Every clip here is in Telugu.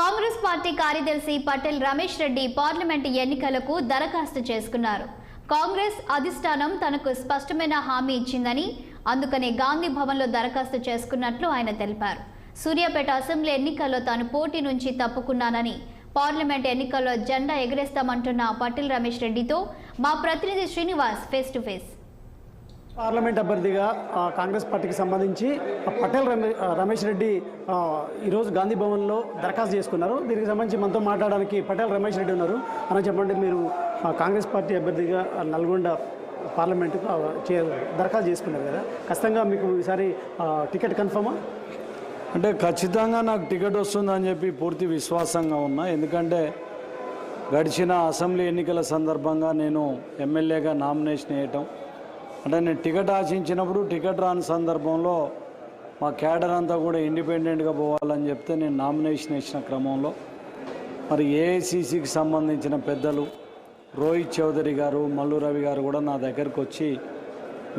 కాంగ్రెస్ పార్టీ కార్యదర్శి పటేల్ రమేష్ రెడ్డి పార్లమెంట్ ఎన్నికలకు దరఖాస్తు చేసుకున్నారు. కాంగ్రెస్ అధిష్టానం తనకు స్పష్టమైన హామీ ఇచ్చిందని, అందుకనే గాంధీ భవన్లో దరఖాస్తు చేసుకున్నట్లు ఆయన తెలిపారు. సూర్యాపేట అసెంబ్లీ ఎన్నికల్లో తాను పోటీ నుంచి తప్పుకున్నానని, పార్లమెంట్ ఎన్నికల్లో జెండా ఎగరేస్తామంటున్న పటేల్ రమేష్ రెడ్డితో మా ప్రతినిధి Srinivas face to face. Parliament అభ్యర్థిగా కాంగ్రెస్ పార్టీకి సంబంధించి పటేల్ రమేష్ రెడ్డి ఈరోజు గాంధీ భవన్లో దరఖాస్తు చేసుకున్నారు. దీనికి సంబంధించి మనతో మాట్లాడడానికి పటేల్ రమేష్ రెడ్డి ఉన్నారు. అని చెప్పండి, మీరు కాంగ్రెస్ పార్టీ అభ్యర్థిగా నల్గొండ పార్లమెంటుకు దరఖాస్తు చేసుకున్నారు కదా, ఖచ్చితంగా మీకు ఈసారి టికెట్ కన్ఫర్మా? అంటే ఖచ్చితంగా నాకు టికెట్ వస్తుందని చెప్పి పూర్తి విశ్వాసంగా ఉన్నా. ఎందుకంటే గడిచిన అసెంబ్లీ ఎన్నికల సందర్భంగా నేను ఎమ్మెల్యేగా నామినేషన్ వేయటం, అంటే నేను టికెట్ ఆశించినప్పుడు టికెట్ రాని సందర్భంలో మా క్యాడర్ అంతా కూడా ఇండిపెండెంట్గా పోవాలని చెప్తే నేను నామినేషన్ వేసిన క్రమంలో మరి ఏఐసిసికి సంబంధించిన పెద్దలు రోహిత్ చౌదరి గారు, మల్లు రవి గారు కూడా నా దగ్గరకు వచ్చి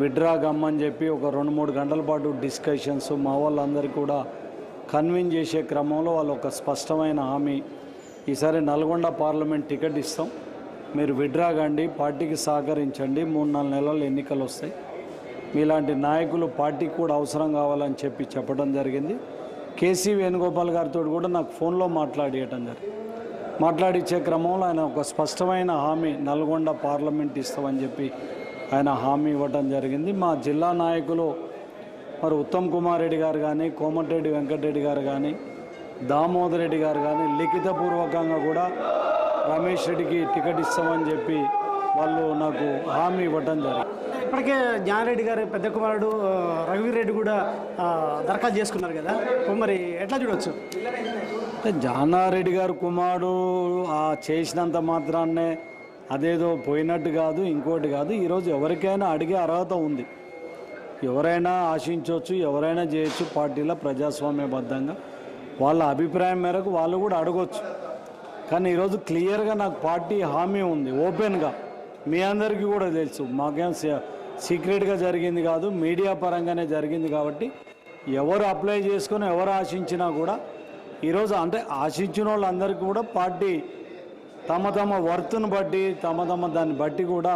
విడ్రా గమ్మని చెప్పి ఒక 2-3 గంటల పాటు డిస్కషన్స్, మా వాళ్ళందరికీ కూడా కన్విన్స్ చేసే క్రమంలో వాళ్ళు ఒక స్పష్టమైన హామీ, ఈసారి నల్గొండ పార్లమెంట్ టికెట్ ఇస్తాం, మీరు విడ్రా కండి, పార్టీకి సహకరించండి, 3-4 నెలలు ఎన్నికలు వస్తాయి, మీలాంటి నాయకులు పార్టీకి కూడా అవసరం కావాలని చెప్పడం జరిగింది. కేసీ వేణుగోపాల్ గారితో కూడా నాకు ఫోన్లో మాట్లాడిచ్చే క్రమంలో ఆయన ఒక స్పష్టమైన హామీ, నల్గొండ పార్లమెంట్ ఇస్తామని చెప్పి ఆయన హామీ ఇవ్వటం జరిగింది. మా జిల్లా నాయకులు మరి ఉత్తమ్ కుమార్ రెడ్డి గారు కానీ, కోమటిరెడ్డి వెంకటరెడ్డి గారు కానీ, దామోదర్ రెడ్డి గారు కానీ లిఖితపూర్వకంగా కూడా రమేష్ రెడ్డికి టికెట్ ఇస్తామని చెప్పి వాళ్ళు నాకు హామీ ఇవ్వటం జరిగింది. ఇప్పటికే జ్ఞానరెడ్డి గారు పెద్ద కుమారుడు రఘువీర్ రెడ్డి కూడా దరఖాస్తు చేసుకున్నారు కదా, మరి ఎట్లా చూడవచ్చు? అంటే జానారెడ్డి గారు కుమారుడు చేసినంత మాత్రాన్నే అదేదో పోయినట్టు కాదు, ఇంకోటి కాదు. ఈరోజు ఎవరికైనా అడిగే అర్హత ఉంది, ఎవరైనా ఆశించవచ్చు, ఎవరైనా చేయొచ్చు. పార్టీలో ప్రజాస్వామ్యబద్ధంగా వాళ్ళ అభిప్రాయం మేరకు వాళ్ళు కూడా అడగవచ్చు. కానీ ఈరోజు క్లియర్గా నాకు పార్టీ హామీ ఉంది, ఓపెన్గా. మీ అందరికీ కూడా తెలుసు, మాకేం సీక్రెట్గా జరిగింది కాదు, మీడియా పరంగానే జరిగింది. కాబట్టి ఎవరు అప్లై చేసుకొని ఎవరు ఆశించినా కూడా ఈరోజు అంటే ఆశించిన వాళ్ళందరికీ కూడా పార్టీ తమ వర్త్ను బట్టి దాన్ని బట్టి కూడా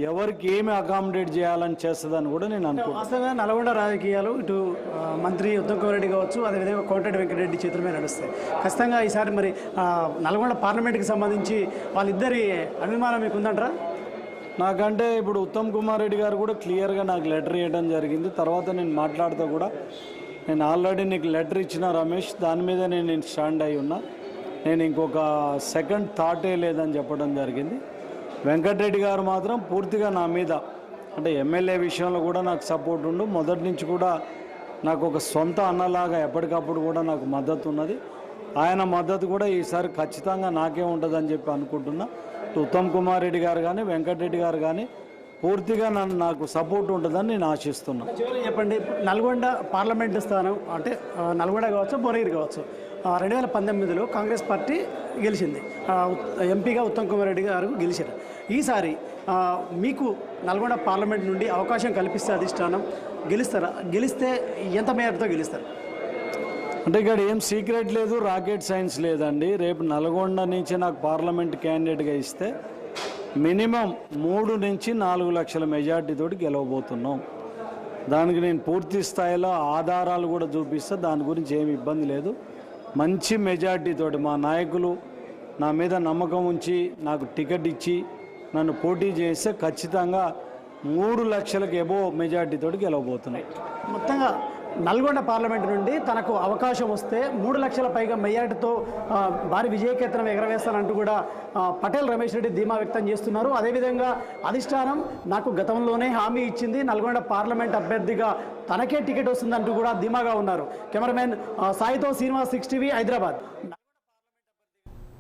ఎవరికి ఏమి అకామిడేట్ చేయాలని చేస్తుందని కూడా నేను అనుకుంటున్నాను. వాస్తవంగా నల్గొండ రాజకీయాలు ఇటు మంత్రి ఉత్తమ్ కుమార్ రెడ్డి కావచ్చు, అదేవిధంగా కోమటిరెడ్డి వెంకటరెడ్డి చేతుల మీద నడుస్తాయి. ఖచ్చితంగా ఈసారి మరి నల్గొండ పార్లమెంట్కి సంబంధించి వాళ్ళిద్దరి అభిమానం మీకు ఉందంటారా? నాకంటే ఇప్పుడు ఉత్తమ్ కుమార్ రెడ్డి గారు కూడా క్లియర్గా నాకు లెటర్ ఇవ్వడం జరిగింది. తర్వాత నేను మాట్లాడుతూ కూడా నేను ఆల్రెడీ నీకు లెటర్ ఇచ్చిన రమేష్, దాని మీద నేను స్టాండ్ అయి ఉన్నా, నేను ఇంకొక సెకండ్ థాటే లేదని చెప్పడం జరిగింది. వెంకటరెడ్డి గారు మాత్రం పూర్తిగా నా మీద అంటే ఎమ్మెల్యే విషయంలో కూడా నాకు సపోర్ట్ ఉండు, మొదటి నుంచి కూడా నాకు ఒక సొంత అన్నలాగా ఎప్పటికప్పుడు కూడా నాకు మద్దతు ఉన్నది. ఆయన మద్దతు కూడా ఈసారి ఖచ్చితంగా నాకే ఉంటుందని చెప్పి అనుకుంటున్నా. ఉత్తమ్ కుమార్ రెడ్డి గారు కానీ, వెంకటరెడ్డి గారు కానీ పూర్తిగా నాకు సపోర్ట్ ఉంటుందని నేను ఆశిస్తున్నాను. చెప్పండి, నల్గొండ పార్లమెంటు స్థానం అంటే నల్గొండ కావచ్చు, భువనగిరి కావచ్చు, 2019లో కాంగ్రెస్ పార్టీ గెలిచింది, ఎంపీగా ఉత్తమ్ కుమార్ రెడ్డి గారు గెలిచారు. ఈసారి మీకు నల్గొండ పార్లమెంట్ నుండి అవకాశం కల్పిస్తే అధిష్టానం గెలుస్తారా? గెలిస్తే ఎంత మేరతో గెలుస్తారు? అంటే ఇక్కడ ఏం సీక్రెట్ లేదు, రాకెట్ సైన్స్ లేదండి. రేపు నల్గొండ నుంచి నాకు పార్లమెంట్ క్యాండిడేట్గా ఇస్తే మినిమం 3 నుంచి 4 లక్షల మెజార్టీతోటి గెలవబోతున్నాం. దానికి నేను పూర్తి స్థాయిలో ఆధారాలు కూడా చూపిస్తే, దాని గురించి ఏమి ఇబ్బంది లేదు. మంచి మెజార్టీతోటి మా నాయకులు నా మీద నమ్మకం ఉంచి నాకు టికెట్ ఇచ్చి నన్ను పోటీ చేస్తే ఖచ్చితంగా 3 లక్షలకు ఎబో మెజార్టీతోటి గెలవబోతున్నాయి. మొత్తంగా నల్గొండ పార్లమెంట్ నుండి తనకు అవకాశం వస్తే 3 లక్షల పైగా మెజార్టీతో భారీ విజయకేతనం ఎగరవేస్తానంటూ కూడా పటేల్ రమేష్ రెడ్డి ధీమా వ్యక్తం చేస్తున్నారు. అదేవిధంగా అధిష్టానం నాకు గతంలోనే హామీ ఇచ్చింది, నల్గొండ పార్లమెంట్ అభ్యర్థిగా తనకే టికెట్ వస్తుందంటూ కూడా ధీమాగా ఉన్నారు. కెమెరామెన్ సాయితో శ్రీనివాస్, 6 టీవీ, హైదరాబాద్.